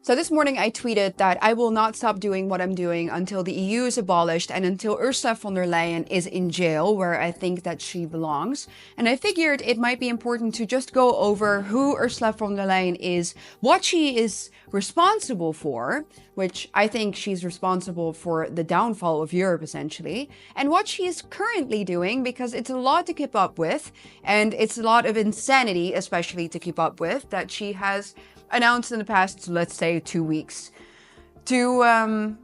So this morning I tweeted that I will not stop doing what I'm doing until the EU is abolished and until Ursula von der Leyen is in jail, where I think that she belongs. And I figured it might be important to just go over who Ursula von der Leyen is, what she is responsible for, which I think she's responsible for the downfall of Europe essentially, and what she is currently doing, because it's a lot to keep up with, and it's a lot of insanity especially to keep up with, that she has announced in the past, let's say, 2 weeks. To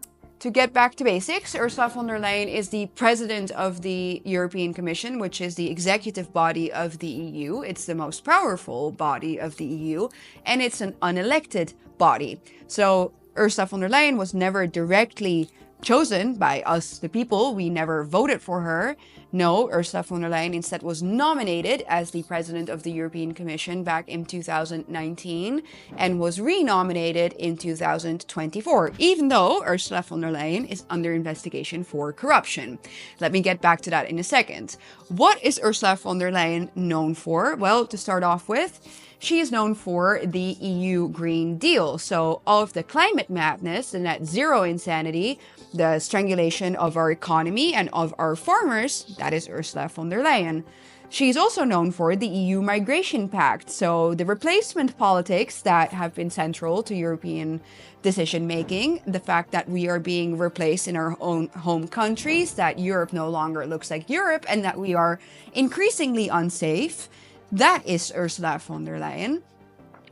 get back to basics, Ursula von der Leyen is the president of the European Commission, which is the executive body of the EU. It's the most powerful body of the EU, and it's an unelected body. So Ursula von der Leyen was never directly chosen by us, the people. We never voted for her. No, Ursula von der Leyen instead was nominated as the president of the European Commission back in 2019 and was renominated in 2024, even though Ursula von der Leyen is under investigation for corruption. Let me get back to that in a second. What is Ursula von der Leyen known for? Well, to start off with, she is known for the EU Green Deal. So all of the climate madness, the net zero insanity, the strangulation of our economy and of our farmers, that is Ursula von der Leyen. She's also known for the EU Migration Pact, so the replacement politics that have been central to European decision-making, the fact that we are being replaced in our own home countries, that Europe no longer looks like Europe, and that we are increasingly unsafe. That is Ursula von der Leyen.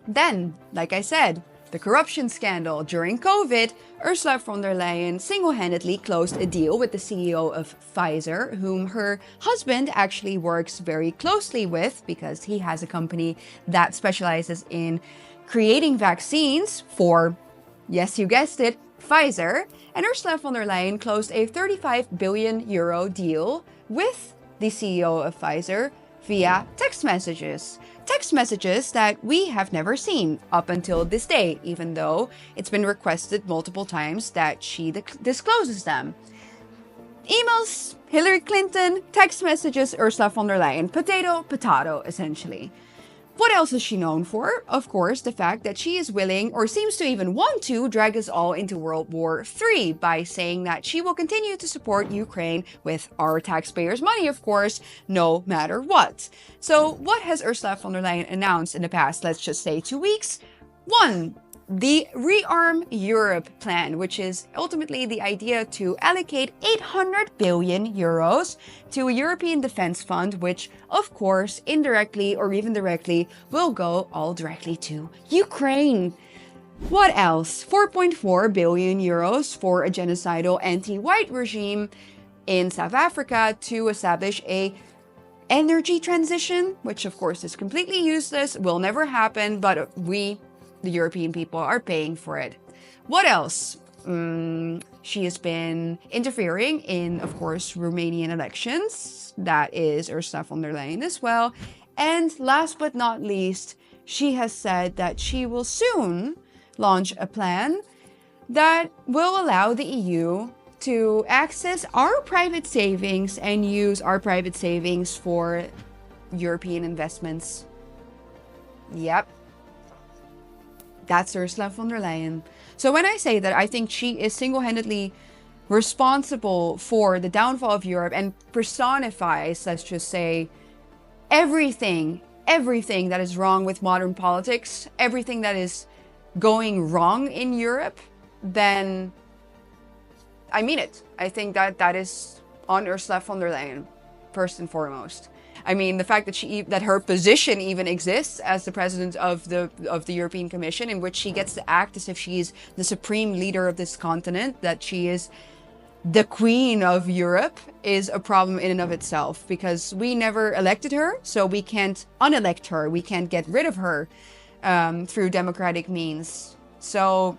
Then, like I said, the corruption scandal during COVID, Ursula von der Leyen single-handedly closed a deal with the CEO of Pfizer, whom her husband actually works very closely with because he has a company that specializes in creating vaccines for, yes, you guessed it, Pfizer. And Ursula von der Leyen closed a 35 billion euro deal with the CEO of Pfizer via text messages. Text messages that we have never seen up until this day, even though it's been requested multiple times that she discloses them. Emails, Hillary Clinton, text messages, Ursula von der Leyen. Potato, potato, essentially. What else is she known for? Of course, the fact that she is willing, or seems to even want to, drag us all into World War III by saying that she will continue to support Ukraine with our taxpayers' money, of course, no matter what. So what has Ursula von der Leyen announced in the past, let's just say 2 weeks? 1. The Rearm Europe plan, which is ultimately the idea to allocate 800 billion euros to a European defense fund, which, of course, indirectly or even directly, will go all directly to Ukraine. What else? 4.4 billion euros for a genocidal anti-white regime in South Africa to establish a energy transition, which of course is completely useless, will never happen, but we, the European people, are paying for it. What else? She has been interfering in, of course, Romanian elections. That is Ursula von der Leyen as well. And last but not least, she has said that she will soon launch a plan that will allow the EU to access our private savings and use our private savings for European investments. Yep. That's Ursula von der Leyen. So when I say that I think she is single-handedly responsible for the downfall of Europe and personifies, let's just say, everything that is wrong with modern politics, everything that is going wrong in Europe, then I mean it. I think that is on Ursula von der Leyen, first and foremost. I mean, the fact that her position even exists as the president of the European Commission, in which she gets to act as if she's the supreme leader of this continent, that she is the queen of Europe, is a problem in and of itself, because we never elected her, so we can't unelect her. We can't get rid of her through democratic means. So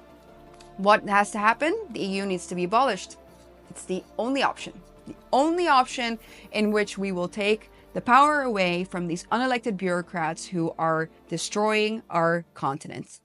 what has to happen? The EU needs to be abolished. It's the only option. The only option in which we will take the power away from these unelected bureaucrats who are destroying our continent.